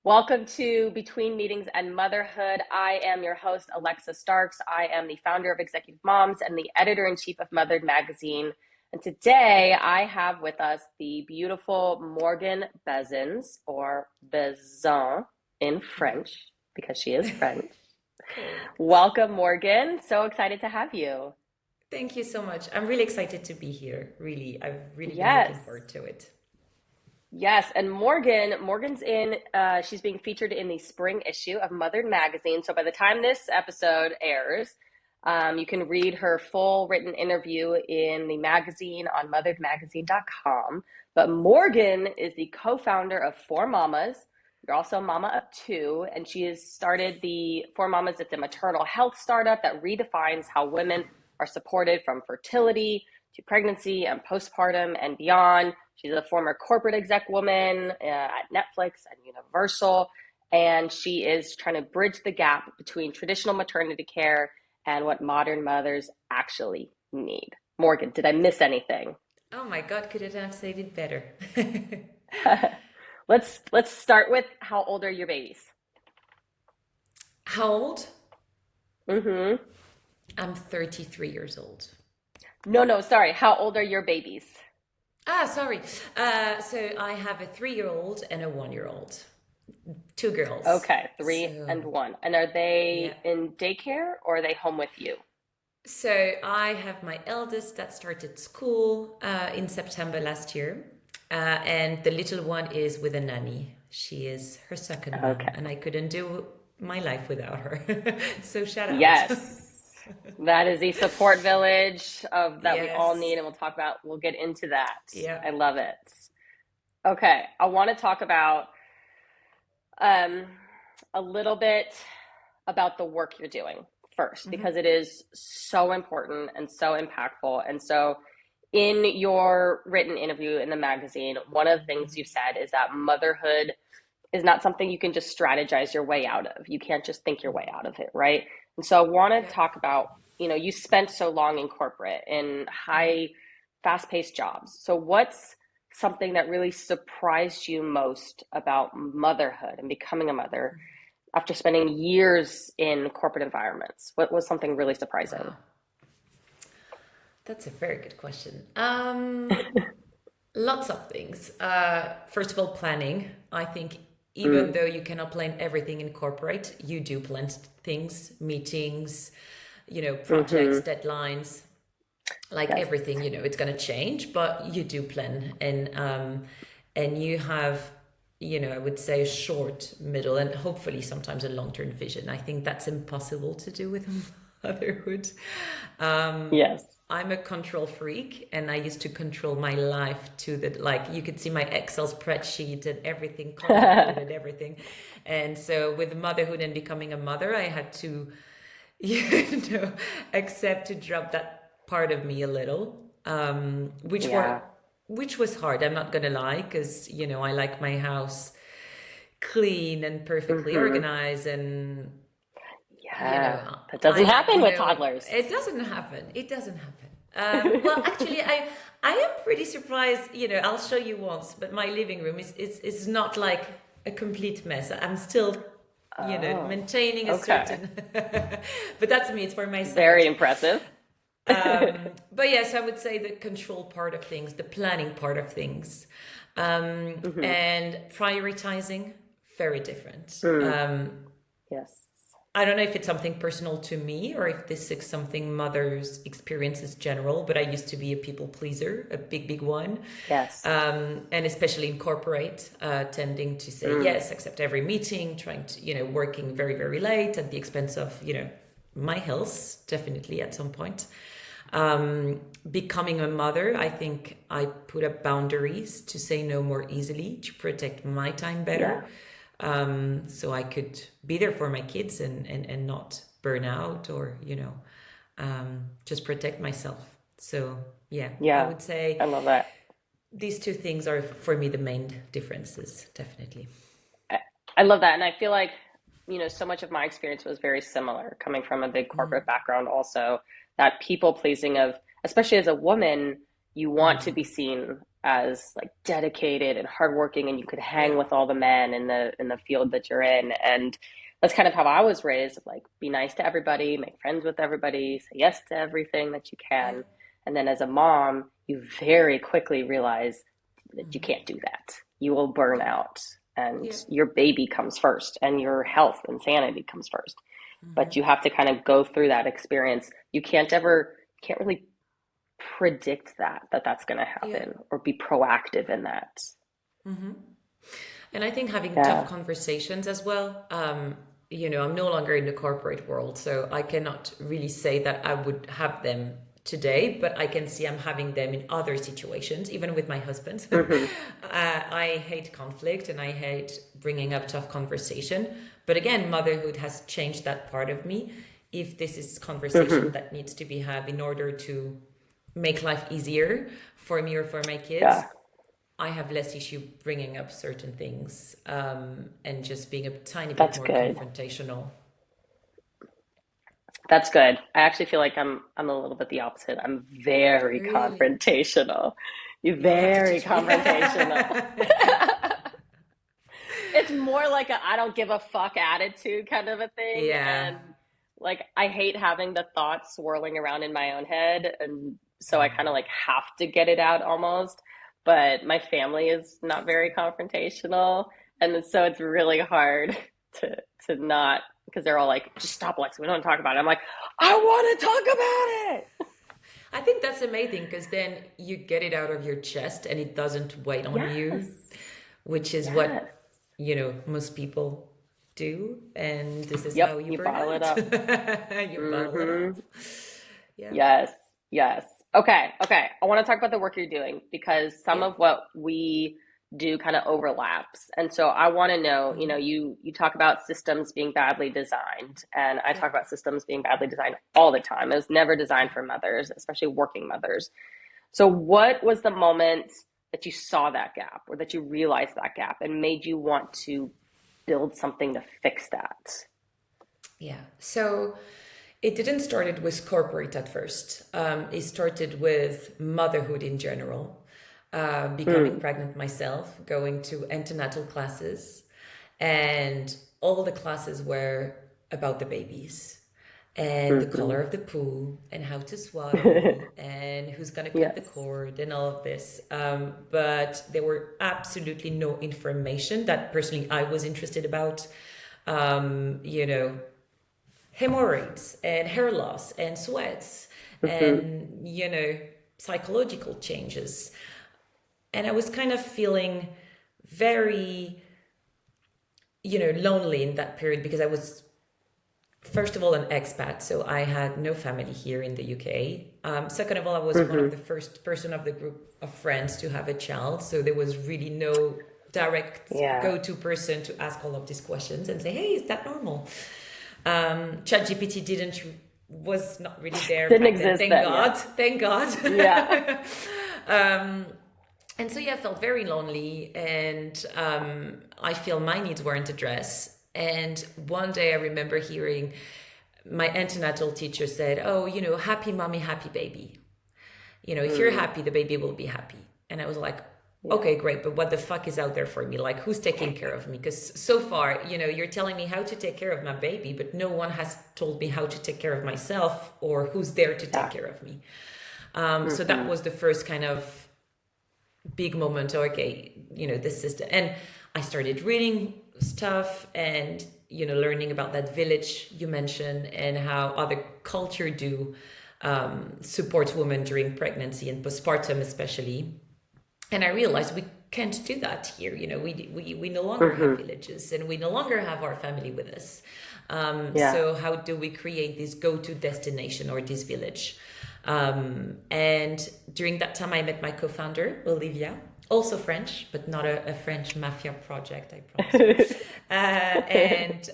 Welcome to Between Meetings and Motherhood. I am your host, Alexa Starks. I am the founder of Executive Moms and the editor-in-chief of Motherhood magazine. And today I have with us the beautiful Morgane Besins, or Besins in French, because she is French. Welcome, Morgane. So excited to have you. Thank you so much. I'm really excited to be here. Really, I've really been looking Yes. forward to it. Yes, and Morgan's she's being featured in the spring issue of Motherhood magazine. So by the time this episode airs, you can read her full written interview in the magazine on motherhoodmagazine.com. But Morgane is the co-founder of Four Mamas. You're also a mama of two, and she has started the Four Mamas. It's a maternal health startup that redefines how women are supported from fertility to pregnancy and postpartum and beyond. She's a former corporate exec woman at Netflix and Universal, and she is trying to bridge the gap between traditional maternity care and what modern mothers actually need. Morgane, did I miss anything? Oh my God, couldn't have said it better. Let's start with, how old are your babies? How old? Mm-hmm. I'm 33 years old. No, sorry. How old are your babies? Sorry. So I have a 3-year-old and a 1-year-old. Two girls. Okay, three So, and one. And are they yeah. in daycare or are they home with you? So I have my eldest that started school in September last year. And the little one is with a nanny. She is her second one, Okay. and I couldn't do my life without her. So shout out. Yes. That is the support village of that we all Yes. need, and we'll get into that. Yeah. I love it. Okay, I want to talk about um, a little bit about the work you're doing first, Hmm. because it is so important and so impactful. And so, in your written interview in the magazine, one of the things you said is that motherhood is not something you can just strategize your way out of. You can't just think your way out of it, right? And so I want to Yeah. talk about, you spent so long in corporate, in Hmm. high, fast-paced jobs. So what's something that really surprised you most about motherhood and becoming a mother after spending years in corporate environments? What was something really surprising? Wow. That's a very good question. Lots of things. First of all, planning. I think even Mm, though you cannot plan everything in corporate, you do plan things, meetings, projects, mm-hmm. deadlines, like Yes. everything, it's going to change, but you do plan, and you have, I would say a short, middle, and hopefully sometimes a long-term vision. I think that's impossible to do with motherhood. Yes. I'm a control freak, and I used to control my life to the, like, you could see my Excel spreadsheet and everything, color coded everything. And so with motherhood and becoming a mother, I had to, you know, accept to drop that part of me a little, Yeah. which was hard. I'm not gonna lie, because I like my house clean and perfectly Mm-hmm. organized, and you Yeah. know, That I doesn't like, happen with toddlers. it doesn't happen. It doesn't happen. Well, actually, I am pretty surprised. I'll show you once, but my living room is not like a complete mess. I'm still, Oh, maintaining a okay. certain, but that's me. It's for my Very sanity. impressive. But yes, I would say the control part of things, the planning part of things, Hmm. and prioritizing, very different. Mm, yes. I don't know if it's something personal to me or if this is something mothers experience as general, but I used to be a people pleaser, a big, big one. Yes. And especially in corporate, tending to say Mm, yes, accept every meeting, trying to, working very, very late at the expense of, my health, definitely at some point. Becoming a mother, I think I put up boundaries to say no more easily, to protect my time yeah. better, so I could be there for my kids, and not burn out, or just protect myself. So yeah, I Yeah. would say I love that. these two things are for me the main differences, definitely. I, I love that. And I feel like, so much of my experience was very similar coming from a big corporate background also, that people pleasing of, especially as a woman, you want to be seen as like dedicated and hardworking, and you could Yeah. hang with all the men in the field that you're in. And that's kind of how I was raised, like be nice to everybody, make friends with everybody, say yes to everything that you Yeah. can. And then as a mom, you very quickly realize that you Hmm. can't do that. You will burn Yeah. out, and Yeah. your baby comes first and your health and sanity comes first. Hmm. But you have to kind of go through that experience. You can't really predict that that's going to Yeah. happen or be proactive in that. Hmm. And I think having tough Yeah. conversations as well. I'm no longer in the corporate world, so I cannot really say that I would have them today, but I can see I'm having them in other situations, even with my husband. Hmm. I hate conflict and I hate bringing up tough conversation. But again, motherhood has changed that part of me. If this is conversation Hmm. that needs to be had in order to make life easier for me or for my kids, Yeah, I have less issue bringing up certain things, and just being a tiny bit that's more good. confrontational. That's good. I actually feel like I'm a little bit the opposite. I'm very Really? confrontational. You You'll have to very teach me. confrontational. It's more like a I don't give a fuck attitude kind of a thing. Yeah. And like I hate having the thoughts swirling around in my own head. And so I kind of like have to get it out almost. But my family is not very confrontational. And so it's really hard to to not because they're all like, just stop, Alexa, we don't talk about it. I'm like, I want to talk about it. I think that's amazing because then you get it out of your chest and it doesn't weigh on you, Yes. which is Yes. what, most people do. And this is how Yep. you You burn bottle it out. up. You bottle it Hmm. up. Yeah. Yes, yes. Okay, okay. I want to talk about the work you're doing because some Yeah. of what we do kind of overlaps. And so I want to know, Hmm. you talk about systems being badly designed, and I Yeah. talk about systems being badly designed all the time. It was never designed Yeah. for mothers, especially working mothers. So what was the moment that you saw that gap or that you realized that gap and made you want to build something to fix that? Yeah. So it didn't started with corporate at first. It started with motherhood in general, becoming Mm, pregnant myself, going to antenatal classes, and all the classes were about the babies and the mm-hmm. color of the poo and how to swaddle and who's going to cut the Yes. cord and all of this. But there were absolutely no information that personally I was interested about. Um, you know, Hemorrhoids and hair loss and sweats Mm-hmm. and, psychological changes. And I was kind of feeling very, lonely in that period because I was, first of all, an expat. So I had no family here in the UK. Second of all, I was one of Mm-hmm. the first person of the group of friends to have a child. So there was really no direct Yeah. go-to person to ask all of these questions and say, hey, is that normal? ChatGPT didn't was not really there Didn't back then. exist Thank then, God. yeah. Thank God. Yeah. And so yeah, I felt very lonely, and I feel my needs weren't addressed. And one day I remember hearing my antenatal teacher said, "Oh, happy mommy, happy baby. If you're Mm, happy, the baby will be happy." And I was like, yeah. okay, great, but what the fuck is out there for me? Like, who's taking care of me? Because so far, you're telling me how to take care of my baby, but no one has told me how to take care of myself or who's there to take Yeah. care of me. So that Hmm. was the first kind of big moment. Okay, this system. And I started reading stuff and, learning about that village you mentioned and how other culture do support women during pregnancy and postpartum, especially. And I realized we can't do that here. We no longer have Hmm. villages and we no longer have our family with us. Yeah. So how do we create this go-to destination or this village? And during that time, I met my co-founder, Olivia, also French, but not a French mafia project, I promise you. And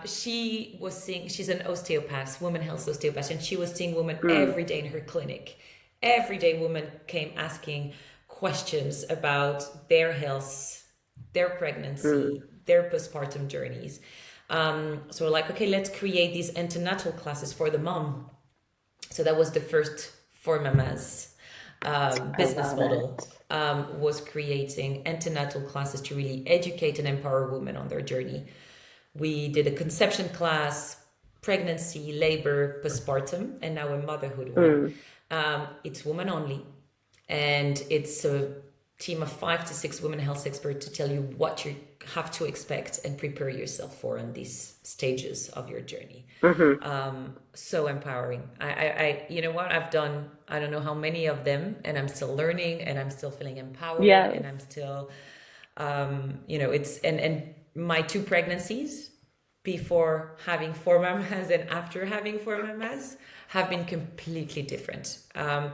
she was seeing, she's an osteopath, woman health osteopath, and she was seeing women Mm, every day in her clinic. Every day, women came asking questions about their health, their mm, pregnancy, their postpartum journeys. So we're like, okay, let's create these antenatal classes for the mom. So that was the first for mamas. I business love model it. was creating antenatal classes to really educate and empower women on their journey. We did a conception class, pregnancy, labor, postpartum, and now a motherhood one. Mm, It's women only, and it's a team of 5 to 6 women health experts to tell you what you have to expect and prepare yourself for on these stages of your journey. hmm. So empowering. You know what, I've done, I don't know how many of them, and I'm still learning, and I'm still feeling empowered, Yes. and I'm still, it's, and my 2 pregnancies before having 4 mamas and after having 4 mamas have been completely different. Oh,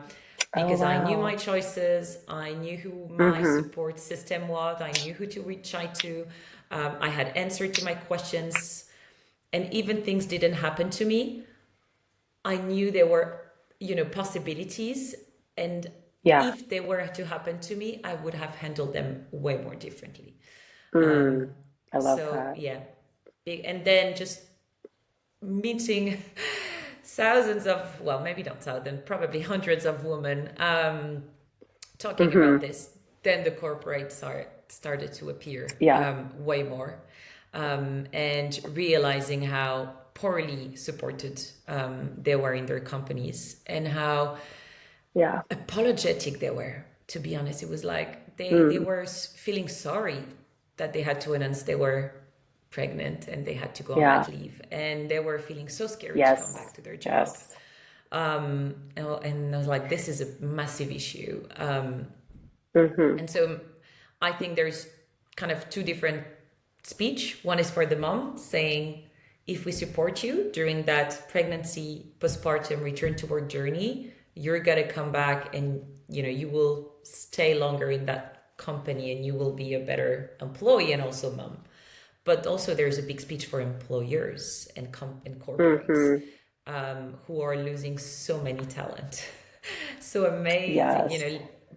Because I knew my wow. choices, I knew who my Hmm. support system was, I knew who to reach out to, I had answered to my questions, and even things didn't happen to me, I knew there were, possibilities, and Yeah. if they were to happen to me, I would have handled them way more differently. Mm, I love So that. yeah, big, and then just meeting thousands of, well, maybe not thousands, probably hundreds of women talking about Hmm. this. Then the corporates started to appear Yeah. way more, and realizing how poorly supported they were in their companies, and how Yeah. apologetic they were. To be honest, it was like they Mm, were feeling sorry that they had to announce they were pregnant and they had to go on mat yeah. leave, and they were feeling so scared to come Yes. back to their job. Yes. And I was like, this is a massive issue. Hmm. And so I think there's kind of 2 different speech. One is for the mom saying, if we support you during that pregnancy, postpartum, return to work journey, you're going to come back, and you will stay longer in that company, and you will be a better employee and also mom. But also there's a big speech for employers and corporates, Hmm. who are losing so many talent. So amazing, Yes.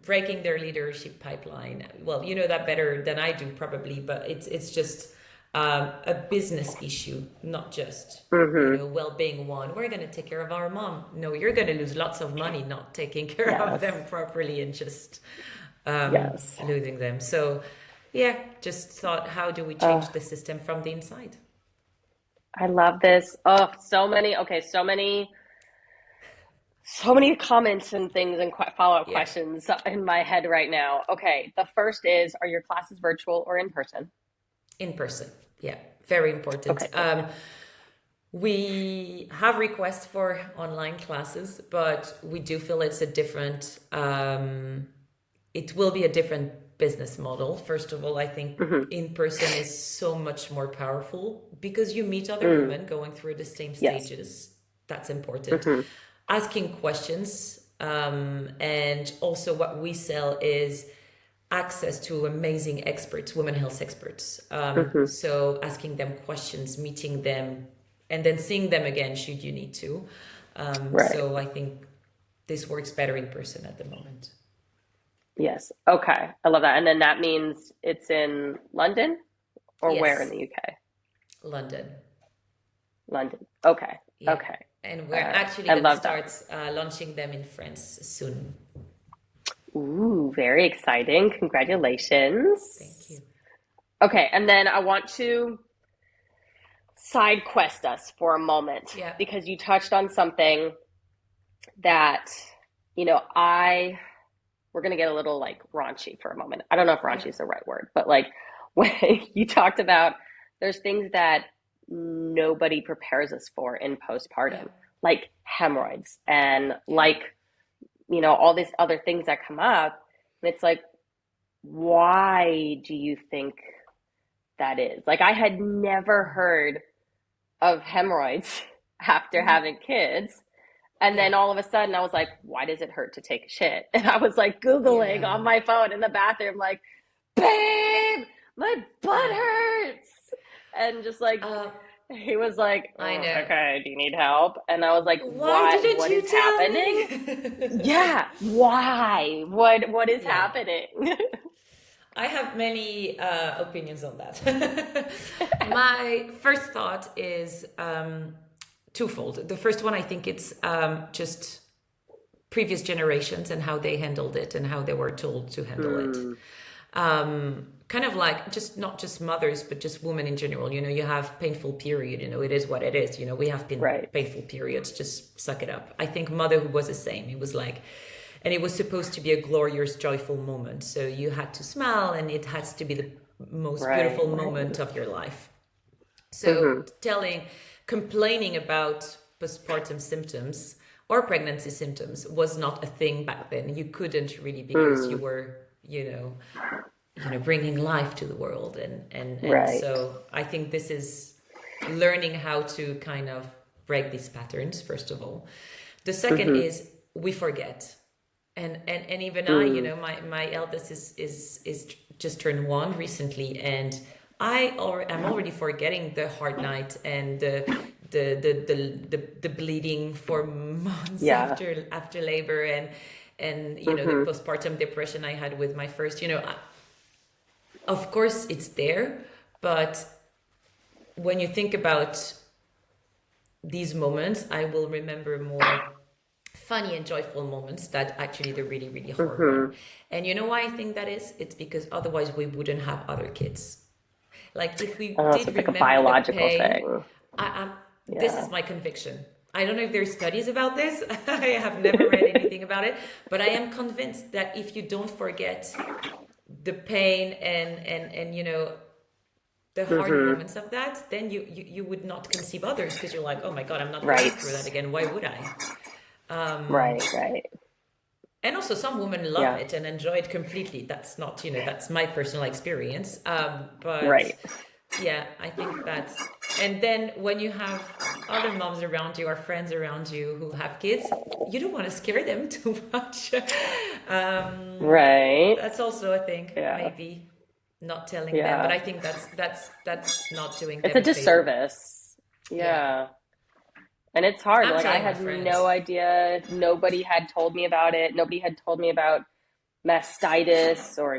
breaking their leadership pipeline. Well, you know that better than I do probably, but it's just a business issue, not just Hmm. well-being one. We're going to take care of our mom. No, you're going to lose lots of money not taking care of them Yes. properly, and just Yes. losing them. So yeah, just thought, how do we Oh, change the system from the inside? I love this. Oh, so many. Okay, so many comments and things and follow-up Yeah, questions in my head right now. Okay, the first is, are your classes virtual or in person? in person. Yeah, very important. Okay, good. We have requests for online classes, but we do feel it's a different, it will be a different business model. First of all, I think Hmm. in person is so much more powerful because you meet other Mm, women going through the same yes. stages. That's important. Hmm. Asking questions, and also what we sell is access to amazing experts, women health experts. Hmm. So asking them questions, meeting them, and then seeing them again should you need to. Right. So I think this works better in person at the moment. Yes. Okay. I love that. And then that means it's in London or where in Yes, the UK? London. London. Okay. Yeah. Okay. And we're All right. actually I going to love that. start launching them in France soon. Ooh, very exciting. Thank Congratulations. you. Okay. And then I want to side quest us for a moment Yeah. because you touched on something that, we're going to get a little like raunchy for a moment. I don't know if Yeah. raunchy is the right word, but like when you talked about there's things that nobody prepares us for in Yeah. postpartum, like hemorrhoids and Yeah. like, all these other things that come up. And it's like, why do you think that is? Like, I had never heard of hemorrhoids after Mm. having kids. And Yeah. then all of a sudden, I was like, why does it hurt to take a shit? And I was like, Googling Yeah. on my phone in the bathroom, like, babe, my butt Yeah. hurts. And just like, Uh, he was like, I oh, know. okay, do you need help? And I was like, Why what? didn't What you is tell happening? me? Yeah, why? What is Yeah. happening? I have many opinions on that. My first thought is twofold. The first one, I think it's just previous generations and how they handled it and how they were told to handle it. Mm, Kind of like just not just mothers, but just women in general. You have painful period, it is what it is. We have been right. painful periods, just suck it up. I think motherhood was the same. It was like, and it was supposed to be a glorious, joyful moment. So you had to smile and it has to be the most Right. beautiful Right. moment of your life. So Hmm. complaining about postpartum symptoms or pregnancy symptoms was not a thing back then. You couldn't really because you Mm, were, bringing life to the world, and right. so I think this is learning how to kind of break these patterns. First of all, the second Hmm. is we forget, and even I, Mm, my eldest is just turned 1 recently, and I'm already forgetting the hard night and the bleeding for months yeah. after labor, and the Hmm. postpartum depression I had with my first. Of course it's there, but when you think about these moments, I will remember more funny and joyful moments that actually the really, really hard one. Hmm. And you know why I think that is? It's because otherwise we wouldn't have other kids. Like if we Oh, so did it's like a remember the biological pain, thing. this Yeah. is my conviction. I don't know if there's studies about this. I have never read anything about it, but I am convinced that if you don't forget the pain and the hard Hmm. moments of that, then you would not conceive others because you're like, oh my God, I'm not going Right. through that again. Why would I? Right. Right. And also some women love Yeah. it and enjoy it completely. That's not, that's my personal experience. But Right. yeah, I think that's, and then when you have other moms around you or friends around you who have kids, you don't want to scare them too much. Right. That's also a thing, Yeah. maybe not telling them, but Yeah. I think that's not doing It's them a a favor. disservice. Yeah. Yeah. And it's hard. I'm Like, I telling my had no friends. idea. Nobody had told me about it. Nobody had told me about mastitis or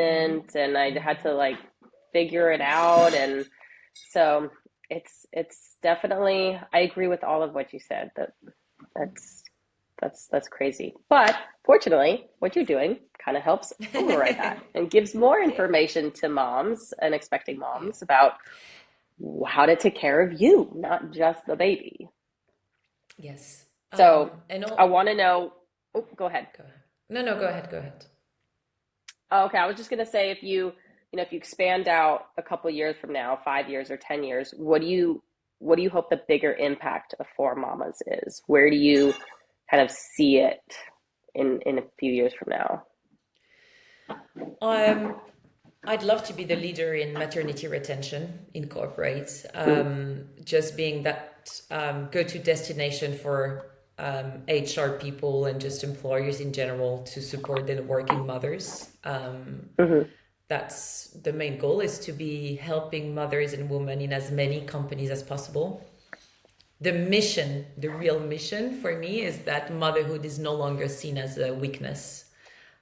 Hmm. engorgement, and I had to like figure it out. And so it's definitely, I agree with all of what you said. That's that's crazy. But fortunately, what you're doing kind of helps override that and gives more Yeah. information to moms and expecting Yeah. moms about how to take care of you, not just the baby. Yes. So And I all, want to know. Oh, go ahead. go ahead. No, no, go ahead. Go ahead. Oh, okay, I was just gonna say, if if you expand out a couple years from now, 5 years or 10 years, what do you hope the bigger impact of Four Mamas is? Where do you kind of see it in a few years from now? Um, I'd love to be the leader in maternity retention in corporate, Mm, just being that go-to destination for HR people and just employers in general to support the working mothers. hmm. That's the main goal, is to be helping mothers and women in as many companies as possible. The mission, the real mission for me, is that motherhood is no longer seen as a weakness,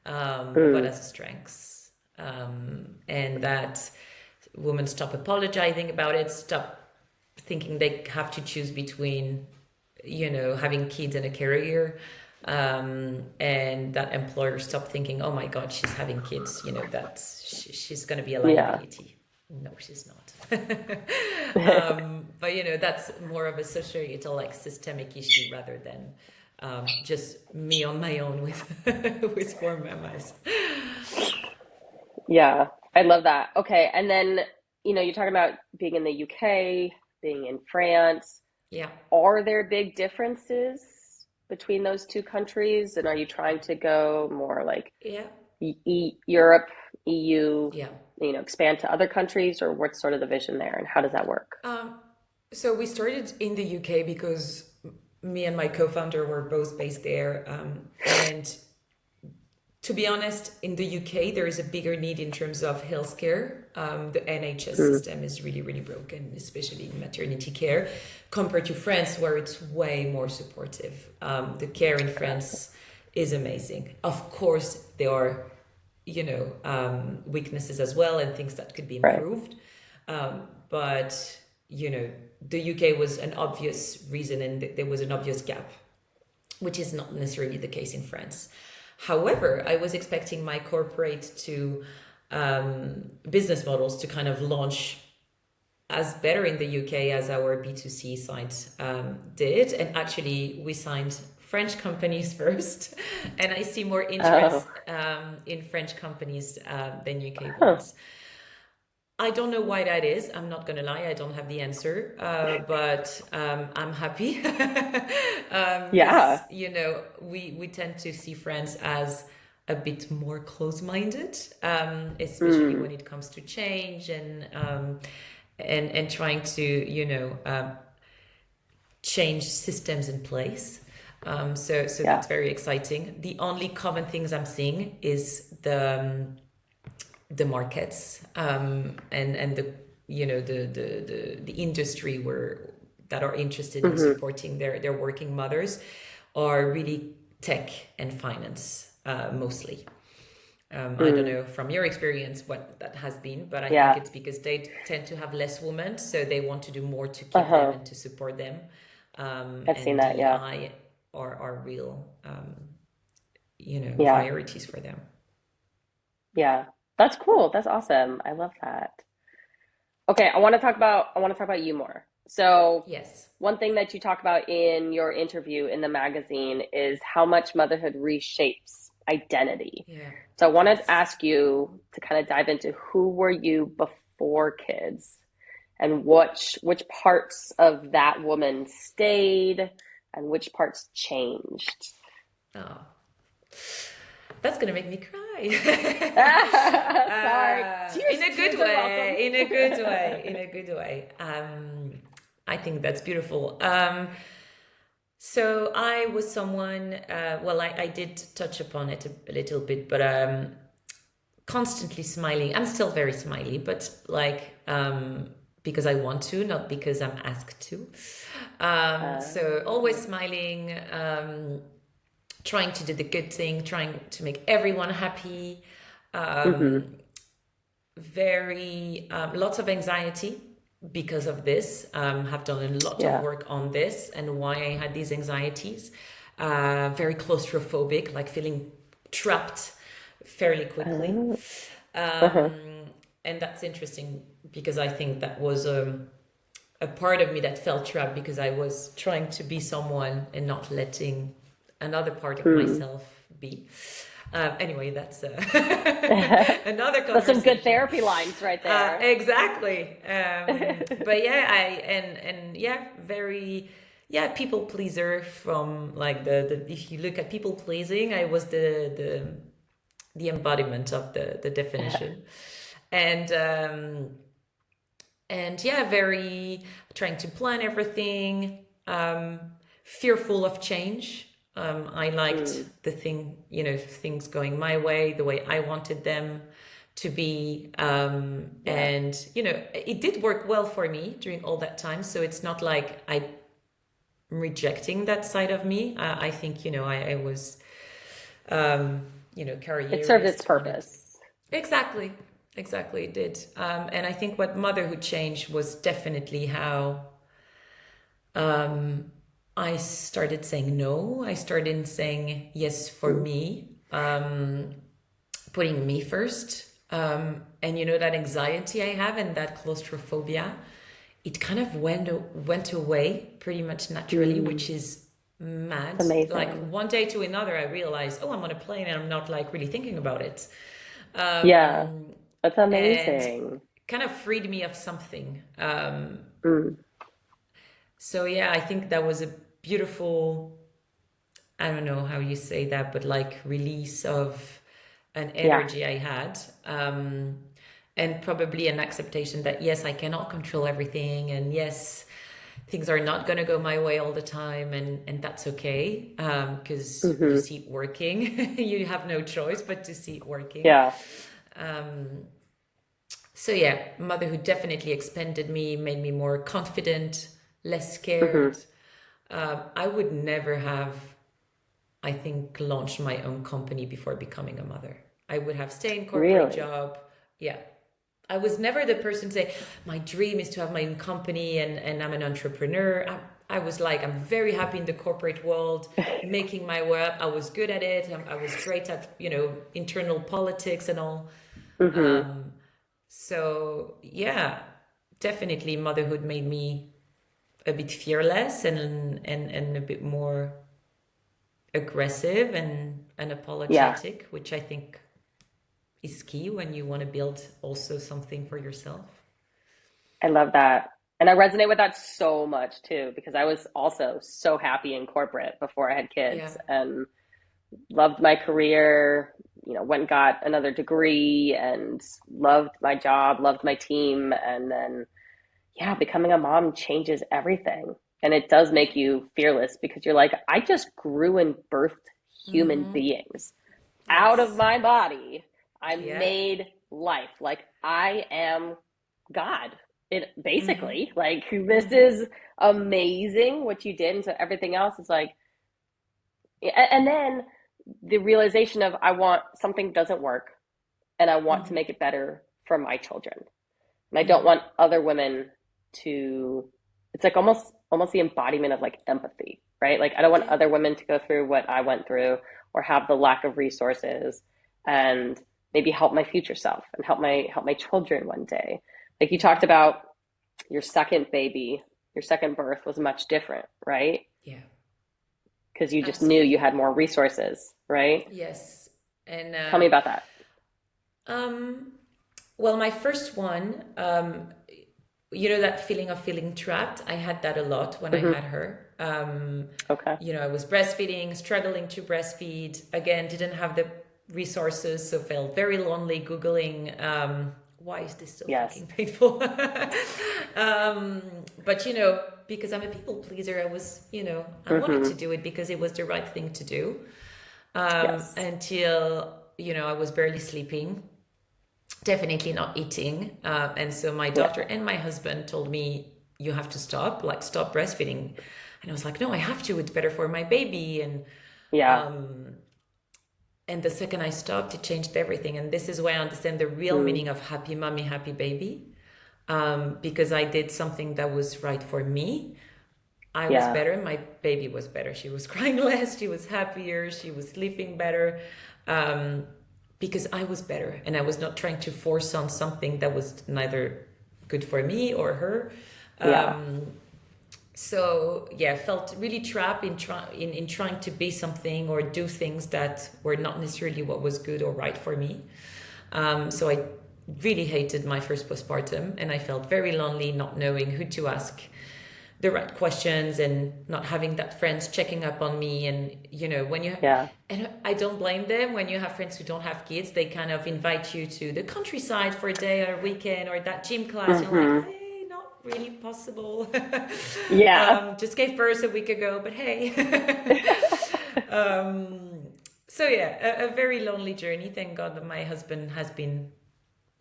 but Mm, as a strength. And that women stop apologizing about it, stop thinking they have to choose between, having kids and a career. And that employers stop thinking, oh my God, she's having kids, she's going to be a yeah. liability. No, she's not. But that's more of a societal, like systemic issue rather than just me on my own with with four mamas. Yeah, I love that. Okay, and then you're talking about being in the UK, being in France. Yeah. Are there big differences between those two countries? And are you trying to go more like Yeah. Europe, EU, Yeah. expand to other countries, or what's sort of the vision there, and how does that work? Um, so we started in the UK because me and my co-founder were both based there. And to be honest, in the UK, there is a bigger need in terms of healthcare. The NHS Mm, system is really, really broken, especially in maternity care, compared to France, where it's way more supportive. The care in France is amazing. Of course, there are, weaknesses as well and things that could be right. improved. But, the UK was an obvious reason and there was an obvious gap. which is not necessarily the case in France. However, I was expecting my corporate to business models to kind of launch as better in the UK as our B2C site did. And actually, we signed French companies first, and I see more interest Oh, in French companies than UK huh. ones. I don't know why that is. I'm not gonna lie, I don't have the answer, but I'm happy because Yeah. we tend to see France as a bit more close-minded, especially when Mm, it comes to change and trying to change systems in place. So yeah. that's very exciting. The only common things I'm seeing is the markets and the the industry where that are interested in Hmm. supporting their working mothers are really tech and finance mostly. I don't Mm, know from your experience what that has been, but I think yeah. it's because they tend to have less women, so they want to do more to keep them Uh-huh. and to support them. I've seen And that. Yeah. DEI are real, Yeah. priorities for them. Yeah. That's cool. That's awesome. I love that. Okay, I want to talk about you more. So, Yes. one thing that you talk about in your interview in the magazine is how much motherhood reshapes identity. Yeah. So, I want to Yes. ask you to kind of dive into who were you before kids and which parts of that woman stayed and which parts changed. Oh, that's gonna make me cry. Sorry. In a good Tears are welcome. way, in a good way, in a good way. I think that's beautiful. So I was someone, well, I did touch upon it a little bit, but constantly smiling. I'm still very smiley, but because I want to, not because I'm asked to. So always Uh, smiling, trying to do the good thing, trying to make everyone happy. mhm. Very lots of anxiety because of this. Have done a lot of Yeah. work on this and why I had these anxieties. Very claustrophobic, like feeling trapped fairly quickly. Uh, uh-huh. Um, and that's interesting because I think that was a part of me that felt trapped because I was trying to be someone and not letting another part of Mm. myself be. Anyway, that's another That's some good conversation. therapy lines right there. Exactly. But yeah, and yeah, very yeah, people pleaser from like the if you look at people pleasing, I was the embodiment of the definition, and yeah, very trying to plan everything, fearful of change. I liked Mm. things going my way, the way I wanted them to be. Yeah. And, it did work well for me during all that time. So it's not like I'm rejecting that side of me. I think, I was, It served its careerist, wanted. purpose. Exactly. Exactly, it did. And I think what motherhood changed was definitely how I started saying no. I started saying yes for Mm. me, putting me first. And that anxiety I have and that claustrophobia, it kind of went away pretty much naturally, Mm. which is It's mad. Like amazing. one day to another, I realized, oh, I'm on a plane and I'm not like really thinking about it. Yeah. Um, That's and amazing. kind of freed me of something. Mm. So yeah, I think that was a beautiful, I don't know how you say that, but like release of an Yeah. energy I had. And probably an acceptation that yes, I cannot control everything, and yes, things are not going to go my way all the time, and that's okay, because you Hmm. see it working. You have no choice but to see it working. Yeah. So yeah, motherhood definitely expanded me, made me more confident, less Hmm. scared. I would never have, I think, launched my own company before becoming a mother. I would have stayed in corporate Really? job. Yeah. I was never the person to say, my dream is to have my own company and I'm an entrepreneur. I was like, I'm very happy in the corporate world, making my way up. I was good at it. I was great at, internal politics and all. Hmm. So yeah, definitely motherhood made me a bit fearless and a bit more aggressive and Yeah, apologetic, which I think is key when you want to build also something for yourself. I love that. And I resonate with that so much too, because I was also so happy in corporate before I had Yeah. kids and loved my career, went and got another degree and loved my job, loved my team. And then, yeah, becoming a mom changes everything. And it does Yeah. make you fearless because you're like, I just grew and birthed human Mm-hmm. beings out of Yes. my body. I Yeah. made life. Like I am God. It Mm-hmm. basically, like, this Mm-hmm. is amazing what you did. And so everything else is like, and then the realization of I want something doesn't work and I want to Mm-hmm. make it better for my children. And I don't Mm-hmm. want other women to, it's like almost the embodiment of like empathy, right? Like I don't want Yeah. other women to go through what I went through or have the lack of resources and maybe help my future self and help my children one day. Like you talked Mm-hmm. about your second baby, your second birth was much different, right? Yeah. Because you just knew you Absolutely. had more resources, right? Yes. And Tell me about that. um, well, my first one, that feeling of feeling trapped, I had that a lot when I Hmm. had her. Okay. I was breastfeeding, struggling to breastfeed. Again, didn't have the resources, so felt very lonely, Googling, why is this so Yes. fucking painful? um, but, because I'm a people pleaser, I wanted to Hmm. do it because it was the right thing to do. Yes. Until, I was barely sleeping, definitely not eating. And so my doctor Yeah. and my husband told me, you have to stop, like stop breastfeeding. And I was like, no, I have to. It's better for my baby. Yeah. And the second I stopped, it changed everything. And this is why I understand the real Mm. meaning of happy mommy, happy baby. Because I did something that was right for me. I was Yeah. better. My baby was better. She was crying less. She was happier. She was sleeping better. Um, because I was better and I was not trying to force on something that was neither good for me or her. Yeah. So yeah, felt really trapped in trying to be something or do things that were not necessarily what was good or right for me. So I really hated my first postpartum and I felt very lonely, not knowing who to ask the right questions and not having that friends checking up on me. And when you Yeah. and I don't blame them. When you have friends who don't have kids, they kind of invite you to the countryside for a day or a weekend or that gym class. You're like, Hmm. hey, not really possible. Yeah. Just gave birth a week ago, but hey. So yeah, a very lonely journey. Thank God that my husband has been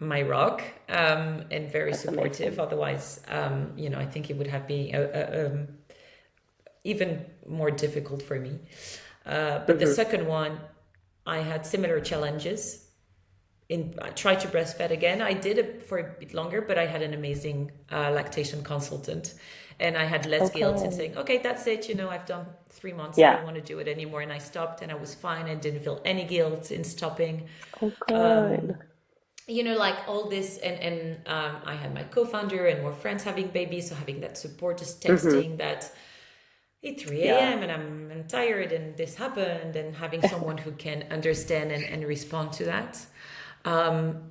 my rock, and very That's supportive. amazing. Otherwise, I think it would have been even more difficult for me. But the Hmm. second one, I had similar challenges. I tried to breastfeed again. I did it for a bit longer, but I had an amazing lactation consultant, and I had less guilt in Okay. saying, "Okay, that's it. I've done 3 months. I Yeah. don't want to do it anymore." And I stopped, and I was fine. I didn't feel any guilt in stopping. Oh, good. Like all this, and I had my co-founder and more friends having babies, so having that support, just Hmm. texting that it's 3 Yeah. a.m. and I'm tired and this happened, and having someone who can understand and respond to that,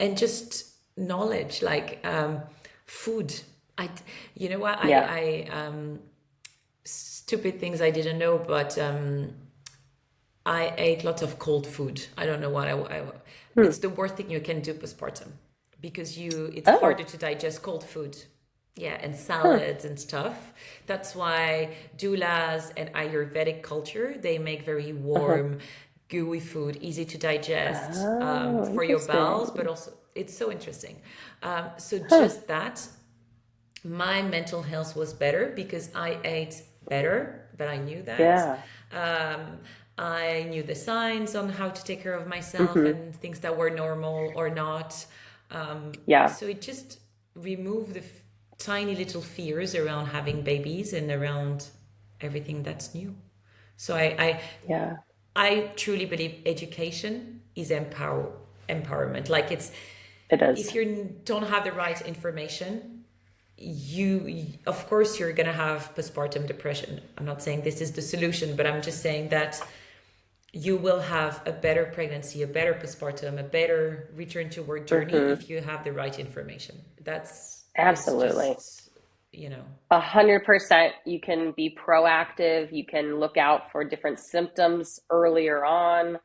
and just knowledge, like food. I, you know what, Yeah. stupid things I didn't know, but I ate lots of cold food. I don't know what Hmm. it's the worst thing you can do postpartum because it's harder Oh. to digest cold food. Yeah, and Huh. salads and stuff. That's why doulas and Ayurvedic culture, they make very Uh-huh. warm, gooey food, easy to digest, Oh, for your bowels, but interesting. also it's so interesting. So Huh. just that, my mental health was better because I ate better, but I knew that. Yeah. Um, I knew the signs on how to take care of myself Hmm. and things that were normal or not. Yeah. So it just removed the tiny little fears around having babies and around everything that's new. So I truly believe education is empowerment. Like it is. if you don't have the right information, of course you're going to have postpartum depression. I'm not saying this is the solution, but I'm just saying that you will have a better pregnancy, a better postpartum, a better return to work journey Hmm. if you have the right information. It's Absolutely. just, you know. 100%. You can be proactive. You can look out for different symptoms earlier on.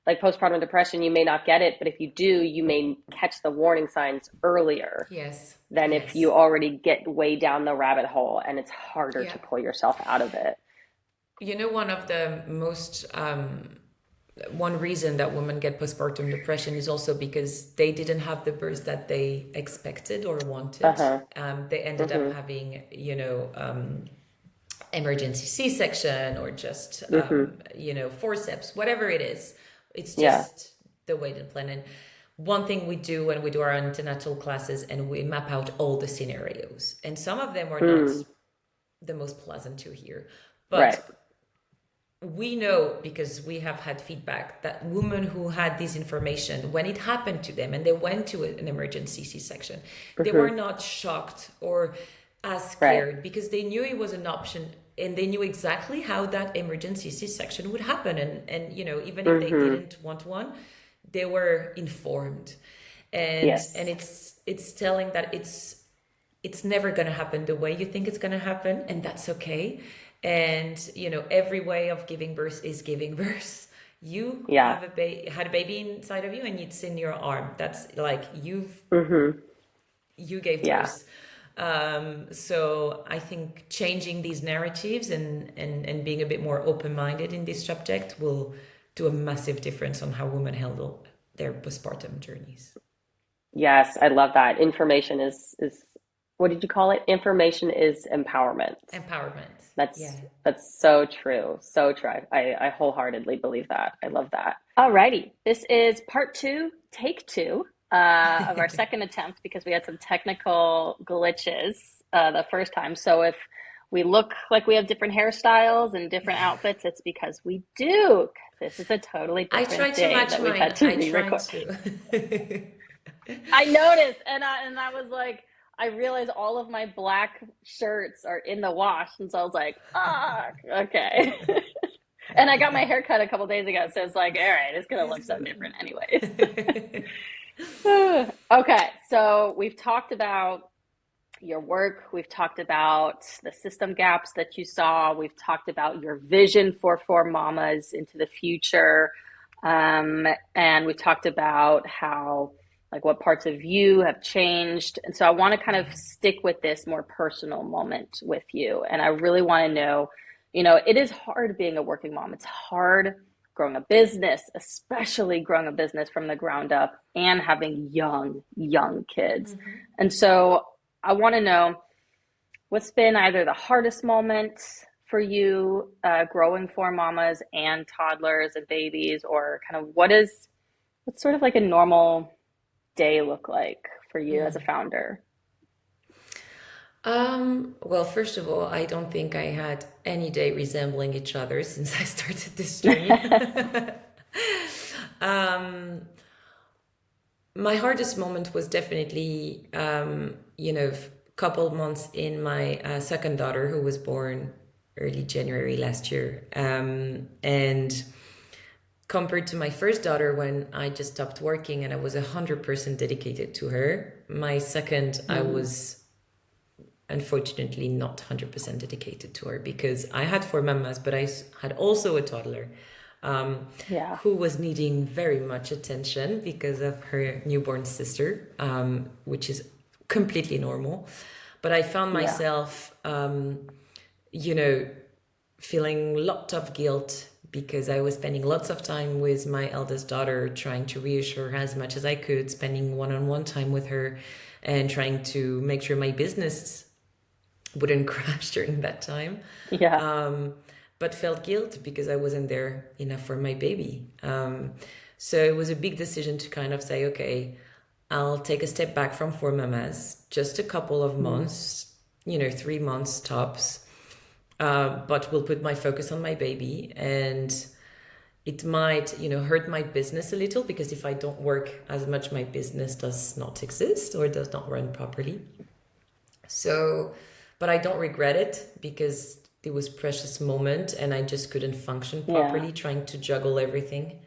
Like postpartum depression, you may not get it, but if you do, you may catch the warning signs earlier Yes, than if you yes. already get way down the rabbit hole and it's harder Yeah. to pull yourself out of it. One of the most one reason that women get postpartum depression is also because they didn't have the birth that they expected or wanted. Uh-huh. They ended up Mm-hmm. having, emergency C-section or just, Mm-hmm. forceps, whatever it is. It's Yeah. just the way to plan. And one thing we do when we do our antenatal classes and we map out all the scenarios, and some of them are not Mm. the most pleasant to hear, Right. but we know because we have had feedback that women who had this information when it happened to them and they went to an emergency C-section, they were Mm-hmm. not shocked or as Right. scared because they knew it was an option and they knew exactly how that emergency C-section would happen. And even if they Mm-hmm. didn't want one, they were informed. And Yes. it's telling that it's never going to happen the way you think it's going to happen, and that's okay. And every way of giving birth is giving birth. You Yeah. have had a baby inside of you and it's in your arm. That's like Mm-hmm. you gave Yeah. birth. So I think changing these narratives and being a bit more open-minded in this subject will do a massive difference on how women handle their postpartum journeys. Yes, I love that. Information is what did you call it? Information is empowerment. Empowerment. Yeah. That's so true. So true. I wholeheartedly believe that. I love that. Alrighty. This is part two, take two, of our second attempt because we had some technical glitches the first time. So if we look like we have different hairstyles and different outfits, it's because we do. 'Cause this is a totally I different tried to day match that we've mine. had to I tried re-record. to. I noticed, and I was like, I realized all of my black shirts are in the wash, and so I was like, ah, okay. And I got my hair cut a couple days ago, so it's like, all right, it's gonna look so different, anyways. Okay, so we've talked about your work, we've talked about the system gaps that you saw, we've talked about your vision for mamas into the future, and we've talked about how like what parts of you have changed. And so I want to kind of stick with this more personal moment with you. And I really want to know, it is hard being a working mom. It's hard growing a business, especially growing a business from the ground up and having young kids. And so I want to know what's been either the hardest moment for you growing four mamas and toddlers and babies, or kind of what's sort of like a normal day look like for you as a founder? Well, first of all, I don't think I had any day resembling each other since I started this journey. My hardest moment was definitely, couple months in my second daughter, who was born early January last year. And compared to my first daughter, when I just stopped working and I was 100% dedicated to her, my second, I was unfortunately not 100% dedicated to her because I had four mamas, but I had also a toddler Yeah. who was needing very much attention because of her newborn sister, which is completely normal. But I found Yeah. myself, feeling a lot of guilt because I was spending lots of time with my eldest daughter, trying to reassure her as much as I could, spending one-on-one time with her and trying to make sure my business wouldn't crash during that time. Yeah. But felt guilt because I wasn't there enough for my baby. So it was a big decision to kind of say, okay, I'll take a step back from four mamas, just a couple of months, 3 months tops. but will put my focus on my baby. And it might, hurt my business a little because if I don't work as much, my business does not exist or does not run properly. So, but I don't regret it because it was precious moment and I just couldn't function Yeah. properly trying to juggle everything.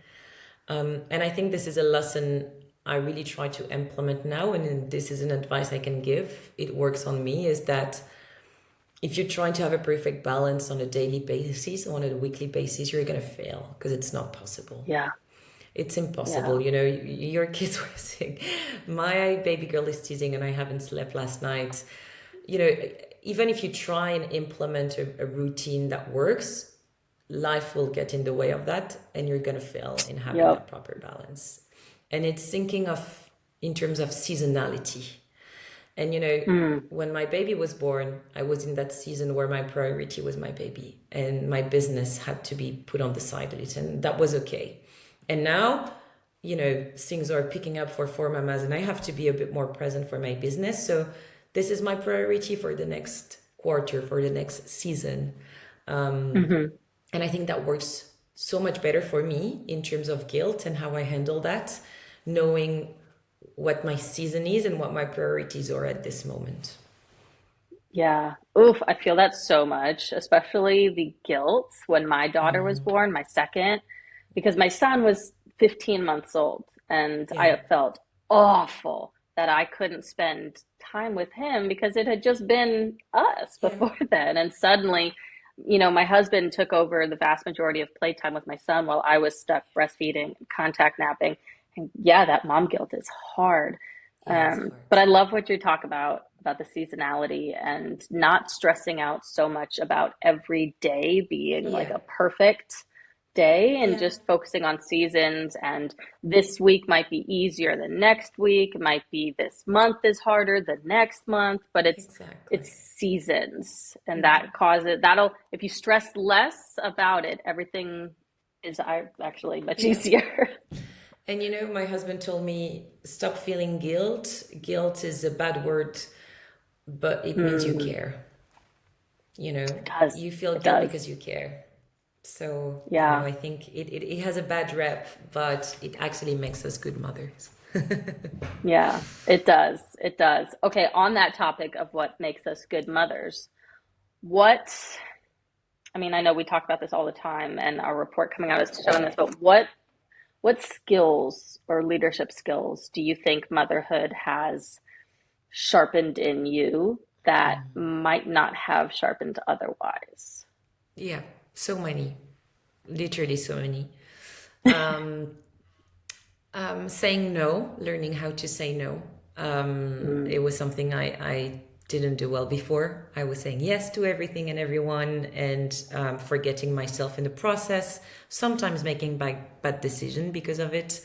And I think this is a lesson I really try to implement now. And this is an advice I can give. It works on me is that if you're trying to have a perfect balance on a daily basis, on a weekly basis, you're going to fail because it's not possible. Yeah. It's Yeah. impossible. Your kids were sick. My baby girl is teasing and I haven't slept last night. You know, even if you try and implement a routine that works, life will get in the way of that and you're going to fail in having Yep. that proper balance. And it's thinking of in terms of seasonality. And Mm. when my baby was born, I was in that season where my priority was my baby and my business had to be put on the side a little, and that was okay. And now, things are picking up for mamas and I have to be a bit more present for my business. So this is my priority for the next quarter, for the next season. Hmm. And I think that works so much better for me in terms of guilt and how I handle that, knowing what my season is and what my priorities are at this moment. Yeah. Oof, I feel that so much, especially the guilt when my daughter was born, my second, because my son was 15 months old and Yeah, I felt awful that I couldn't spend time with him because it had just been us yeah, before then. And suddenly, my husband took over the vast majority of playtime with my son while I was stuck breastfeeding, contact napping. And yeah, that mom guilt is hard. yeah, it's hard. But I love what you talk about the seasonality and not stressing out so much about every day being like Yeah, a perfect day and yeah, just focusing on seasons. And this week might be easier than next week. It might be this month is harder than next month, but it's exactly. seasons, and that causes that'll if you stress less about it, everything is actually much Yeah. easier. And my husband told me, stop feeling guilt. Guilt is a bad word, but it means you Mm, care. it does. You feel It guilt does. because you care. So, Yeah. I think it has a bad rep, but it actually makes us good mothers. Yeah, it does. It does. Okay, on that topic of what makes us good mothers, what, I mean, I know we talk about this all the time and our report coming out is showing this, but what skills or leadership skills do you think motherhood has sharpened in you that might not have sharpened otherwise? Yeah, so many, literally so many. Um, saying no, learning how to say no. It Mm, was something I didn't do well before. I was saying yes to everything and everyone and forgetting myself in the process, sometimes making bad decision because of it.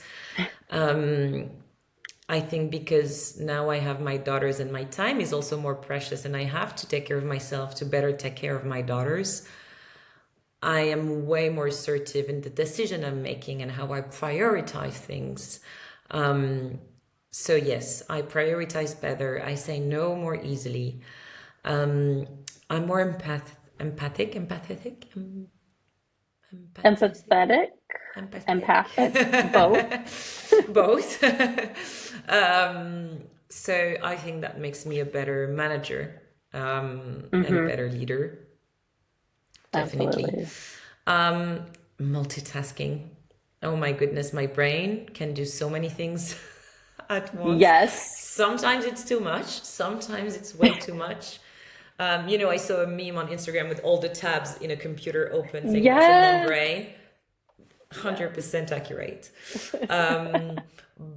I think because now I have my daughters and my time is also more precious and I have to take care of myself to better take care of my daughters. I am way more assertive in the decision I'm making and how I prioritize things. So yes, I prioritize better. I say no more easily. Um, I'm more empathetic, empathetic, empathetic, empathic, both. both. So I think that makes me a better manager and a Hmm. better leader, definitely. Absolutely. Multitasking. Oh my goodness, my brain can do so many things at once. Yes. Sometimes it's too much, sometimes it's way too much. I saw a meme on Instagram with all the tabs in a computer open saying that's a long Yes. brain. Yes. 100% accurate.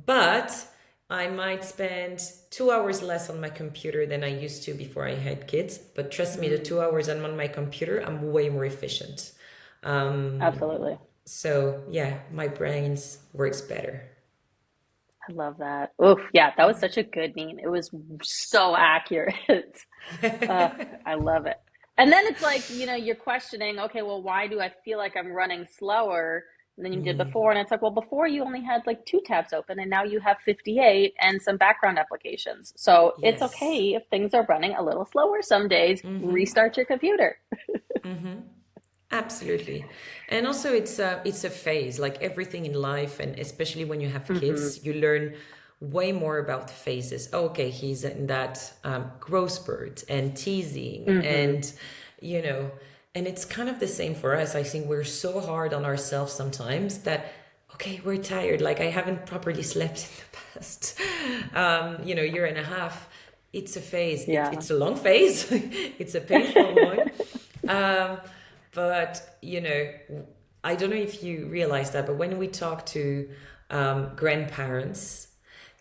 But I might spend 2 hours less on my computer than I used to before I had kids. But trust me, the Mm, 2 hours I'm on my computer, I'm way more efficient. absolutely. So yeah, my brains works better. I love that. Oof, yeah, that was such a good meme. It was so accurate. Uh, I love it. And then it's like, you're questioning, okay, well, why do I feel like I'm running slower than you did before? And it's like, well, before you only had like two tabs open and now you have 58 and some background applications. So it's Yes. okay if things are running a little slower some days. Restart your computer. Absolutely. And also it's a phase, like everything in life, and especially when you have Hmm. kids, you learn way more about phases. Okay, he's in that growth spurt and teasing Hmm. and you know, and it's kind of the same for us. I think we're so hard on ourselves sometimes that okay, we're tired. Like I haven't properly slept in the past year and a half. It's a phase. Yeah. It's a long phase. It's a painful one. Um, but, I don't know if you realize that, but when we talk to grandparents,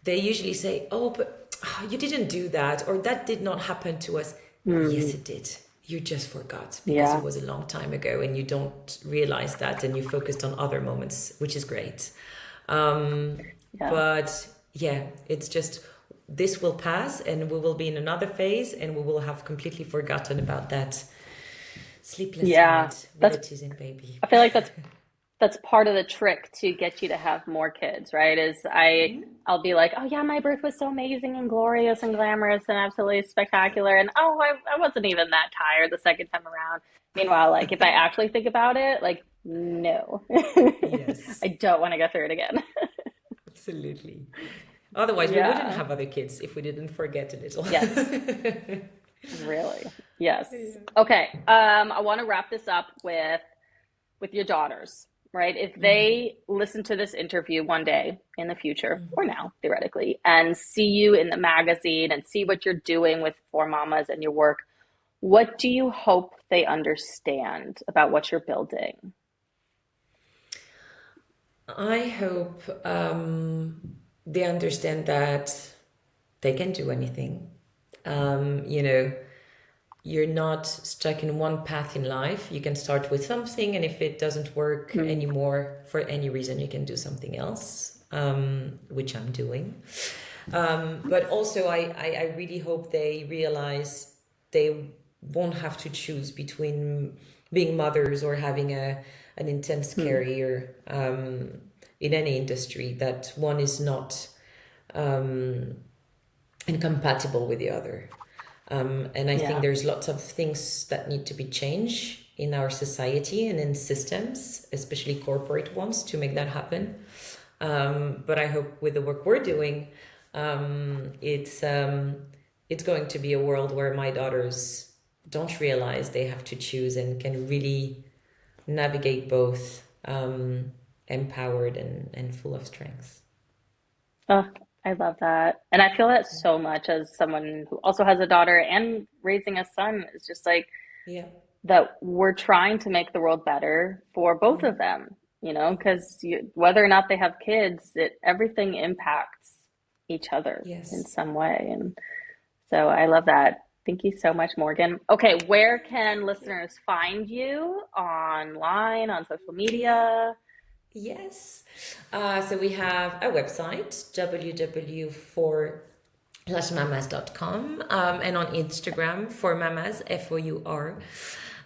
they usually say, oh, but you didn't do that, or that did not happen to us. Yes, Hmm. it did. You just forgot because it Yeah. was a long time ago and you don't realize that and you focused on other moments, which is great. Um, Yeah. but yeah, it's just this will pass and we will be in another phase and we will have completely forgotten about that sleepless Yeah. night with That's, a teasing baby. I feel like that's part of the trick to get you to have more kids, right? I'll be like, oh yeah, my birth was so amazing and glorious and glamorous and absolutely spectacular, and oh, I wasn't even that tired the second time around. Meanwhile, like if I actually think about it, like no, Yes, I don't want to go through it again. absolutely. Otherwise, we wouldn't Yeah. have other kids if we didn't forget a little. Yes. Really. Yes. Yeah. Okay. I want to wrap this up with your daughters, right? If they listen to this interview one day in the future, or now, theoretically, and see you in the magazine and see what you're doing with For Mamas and your work, what do you hope they understand about what you're building? I hope they understand that they can do anything. You know, you're not stuck in one path in life. You can start with something, and if it doesn't work Mm, anymore for any reason, you can do something else, which I'm doing. But nice. also, I really hope they realize they won't have to choose between being mothers or having an intense Mm, career in any industry, that one is not incompatible with the other. And I think yeah. there's lots of things that need to be changed in our society and in systems, especially corporate ones, to make that happen. But I hope with the work we're doing, it's going to be a world where my daughters don't realize they have to choose and can really navigate both empowered and full of strength. Oh, I love that. And I feel that so much as someone who also has a daughter and raising a son. It's just like Yeah. that we're trying to make the world better for both of them, because whether or not they have kids, everything impacts each other in Yes. some way. And so I love that. Thank you so much, Morgan. Okay, where can Thank you. listeners find you online, on social media? Yes. So we have a website, www.for-mamas.com, and on Instagram, for mamas, FOUR.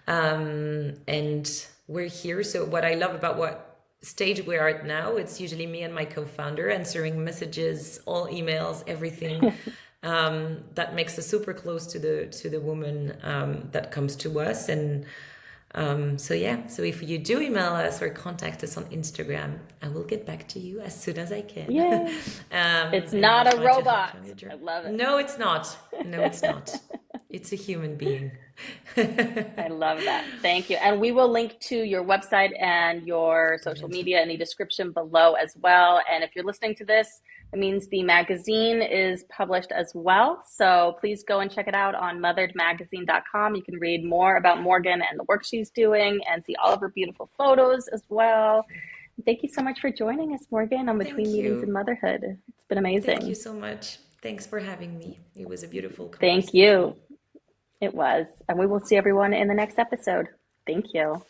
And we're here. So what I love about what stage we are at now, it's usually me and my co-founder answering messages, all emails, everything. That makes us super close to the woman that comes to us. And so yeah, so if you do email us or contact us on Instagram, I will get back to you as soon as I can. Yay. It's And I'll not a try to help robot. you on your I journey. love No, it's not. No, it's it. not. It's a human being. I love that. Thank you. And we will link to your website and your social Brilliant. media in the description below as well. And if you're listening to this, it means the magazine is published as well. So please go and check it out on motheredmagazine.com. You can read more about Morgan and the work she's doing and see all of her beautiful photos as well. Thank you so much for joining us, Morgan, on Between Thank Meetings and you. Motherhood. It's been Thank you amazing. so much. Thanks for having me. It was a beautiful Thank conversation. you. It was. And we will see everyone in the next episode. Thank you.